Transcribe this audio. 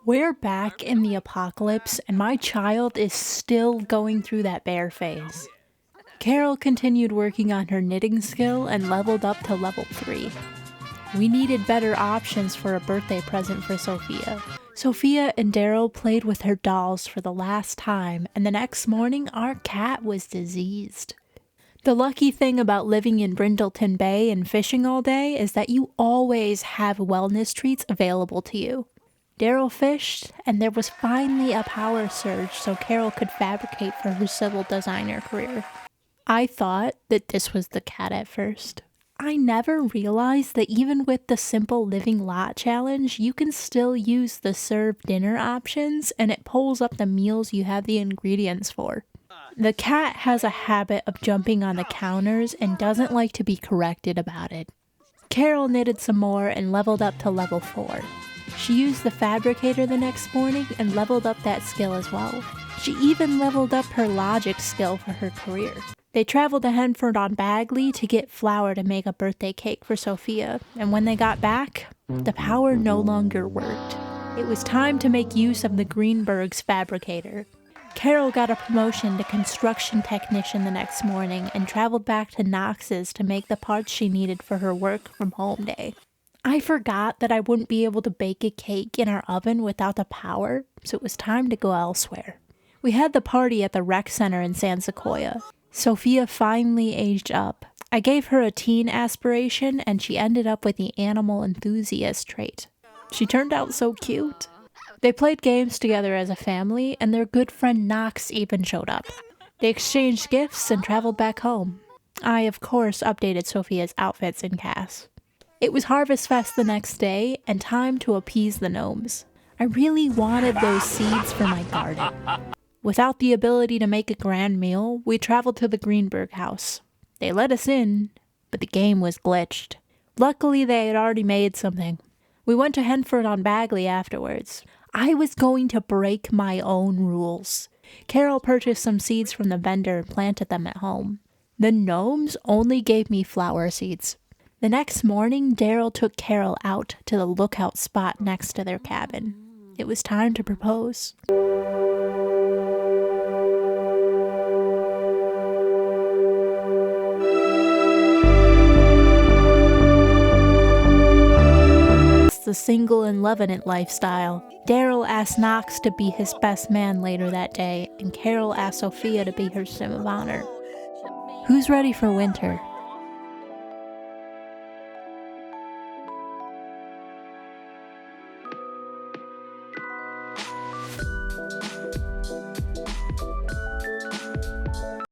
We're back in the apocalypse, and my child is still going through that bear phase. Carol continued working on her knitting skill and leveled up to level 3. We needed better options for a birthday present for Sophia. Sophia and Daryl played with her dolls for the last time, and the next morning our cat was diseased. The lucky thing about living in Brindleton Bay and fishing all day is that you always have wellness treats available to you. Daryl fished, and there was finally a power surge so Carol could fabricate for her civil designer career. I thought that this was the cat at first. I never realized that even with the simple living lot challenge, you can still use the serve dinner options and it pulls up the meals you have the ingredients for. The cat has a habit of jumping on the counters and doesn't like to be corrected about it. Carol knitted some more and leveled up to level 4. She used the fabricator the next morning and leveled up that skill as well. She even leveled up her logic skill for her career. They traveled to Henford-on-Bagley to get flour to make a birthday cake for Sophia, and when they got back, the power no longer worked. It was time to make use of the Greenberg's fabricator. Carol got a promotion to construction technician the next morning and traveled back to Knox's to make the parts she needed for her work from home day. I forgot that I wouldn't be able to bake a cake in our oven without the power, so it was time to go elsewhere. We had the party at the rec center in San Sequoia. Sophia finally aged up. I gave her a teen aspiration and she ended up with the animal enthusiast trait. She turned out so cute. They played games together as a family and their good friend Knox even showed up. They exchanged gifts and traveled back home. I, of course, updated Sophia's outfits in CAS. It was Harvest Fest the next day and time to appease the gnomes. I really wanted those seeds for my garden. Without the ability to make a grand meal, we traveled to the Greenberg house. They let us in, but the game was glitched. Luckily, they had already made something. We went to Henford-on-Bagley afterwards. I was going to break my own rules. Carol purchased some seeds from the vendor and planted them at home. The gnomes only gave me flower seeds. The next morning, Daryl took Carol out to the lookout spot next to their cabin. It was time to propose. The single and lovin' it lifestyle. Daryl asked Knox to be his best man later that day, and Carol asked Sophia to be her sim of honor. Who's ready for winter?